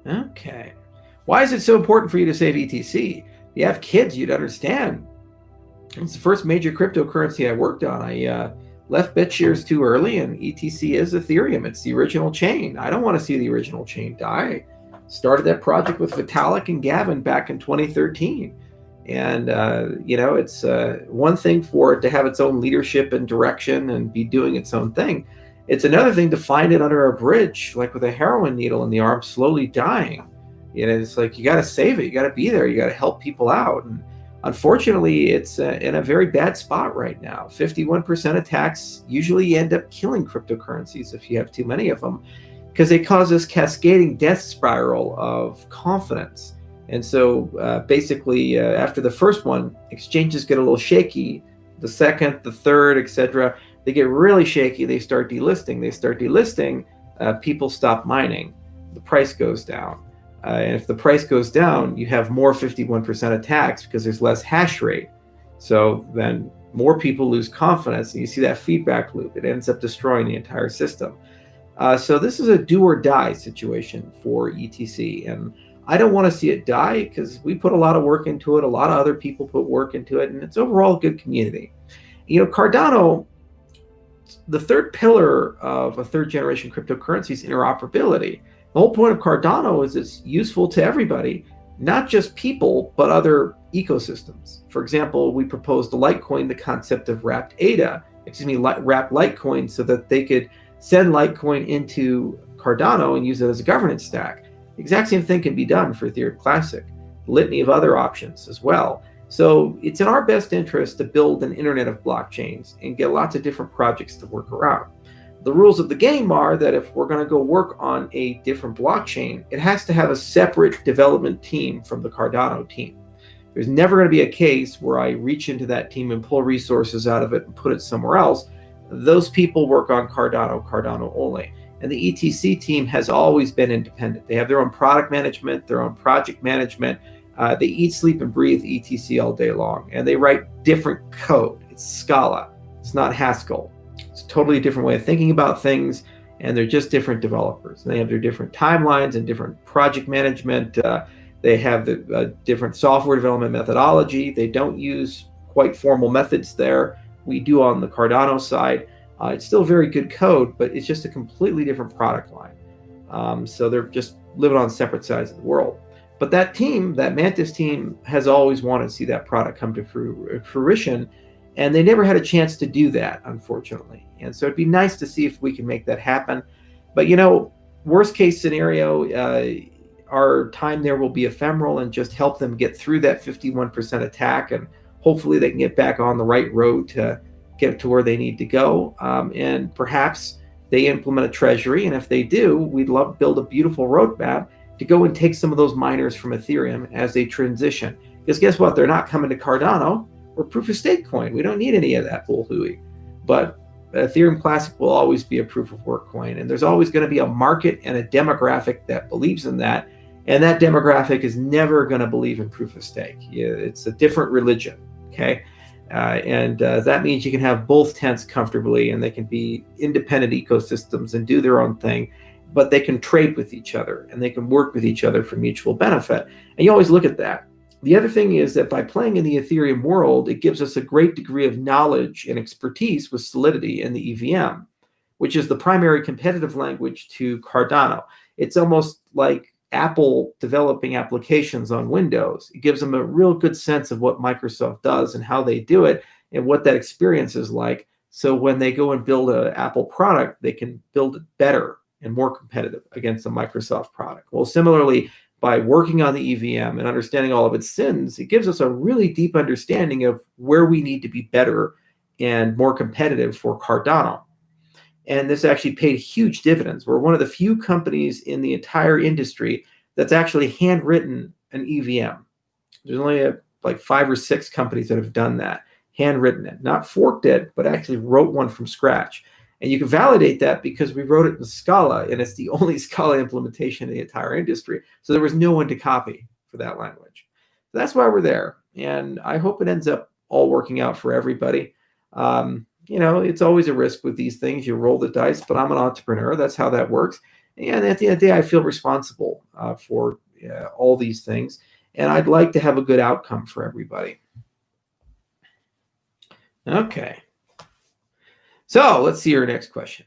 Okay. Why is it so important for you to save ETC? If you have kids, you'd understand. It's the first major cryptocurrency I worked on. I left BitShares too early, and ETC is Ethereum. It's the original chain. I don't want to see the original chain die. I started that project with Vitalik and Gavin back in 2013. And, it's one thing for it to have its own leadership and direction and be doing its own thing. It's another thing to find it under a bridge, like with a heroin needle in the arm, slowly dying. It's like you got to save it. You got to be there. You got to help people out. And unfortunately, it's in a very bad spot right now. 51% attacks usually end up killing cryptocurrencies if you have too many of them, because they cause this cascading death spiral of confidence. And so basically, after the first one, exchanges get a little shaky. The second, the third, etc., they get really shaky. They start delisting. People stop mining. The price goes down. And if the price goes down, you have more 51% attacks because there's less hash rate. So then more people lose confidence, and you see that feedback loop. It ends up destroying the entire system. So this is a do or die situation for ETC. And I don't want to see it die because we put a lot of work into it. A lot of other people put work into it, and it's overall a good community. Cardano, the third pillar of a third generation cryptocurrency is interoperability. The whole point of Cardano is it's useful to everybody, not just people, but other ecosystems. For example, we proposed to Litecoin the concept of wrapped Litecoin, so that they could send Litecoin into Cardano and use it as a governance stack. The exact same thing can be done for Ethereum Classic, litany of other options as well. So it's in our best interest to build an internet of blockchains and get lots of different projects to work around. The rules of the game are that if we're going to go work on a different blockchain, it has to have a separate development team from the Cardano team. There's never going to be a case where I reach into that team and pull resources out of it and put it somewhere else. Those people work on Cardano only. And the ETC team has always been independent. They have their own product management, their own project management. They eat, sleep, and breathe ETC all day long. And they write different code. It's Scala. It's not Haskell. It's a totally different way of thinking about things. And they're just different developers. And they have their different timelines and different project management. They have the different software development methodology. They don't use quite formal methods there. We do on the Cardano side. It's still very good code, but it's just a completely different product line. So they're just living on separate sides of the world. But that team, that Mantis team, has always wanted to see that product come to fruition, and they never had a chance to do that, unfortunately. And so it'd be nice to see if we can make that happen. But worst case scenario, our time there will be ephemeral and just help them get through that 51% attack, and hopefully they can get back on the right road to get to where they need to go. And perhaps they implement a treasury. And if they do, we'd love to build a beautiful roadmap to go and take some of those miners from Ethereum as they transition. Because guess what? They're not coming to Cardano or proof of stake coin. We don't need any of that bull hooey. But Ethereum Classic will always be a proof of work coin. And there's always going to be a market and a demographic that believes in that. And that demographic is never going to believe in proof of stake. It's a different religion. Okay. That means you can have both tents comfortably, and they can be independent ecosystems and do their own thing, but they can trade with each other and they can work with each other for mutual benefit. And you always look at that. The other thing is that by playing in the Ethereum world, it gives us a great degree of knowledge and expertise with Solidity and the EVM, which is the primary competitive language to Cardano. It's almost like Apple developing applications on Windows. It gives them a real good sense of what Microsoft does and how they do it and what that experience is like. So when they go and build an Apple product, they can build it better and more competitive against a Microsoft product. Well, similarly, by working on the EVM and understanding all of its sins, it gives us a really deep understanding of where we need to be better and more competitive for Cardano. And this actually paid huge dividends. We're one of the few companies in the entire industry that's actually handwritten an EVM. There's only like 5 or 6 companies that have done that, handwritten it, not forked it, but actually wrote one from scratch. And you can validate that because we wrote it in Scala, and it's the only Scala implementation in the entire industry. So there was no one to copy for that language. So that's why we're there. And I hope it ends up all working out for everybody. It's always a risk with these things. You roll the dice, but I'm an entrepreneur. That's how that works. And at the end of the day, I feel responsible for all these things, and I'd like to have a good outcome for everybody. Okay. So let's see your next question.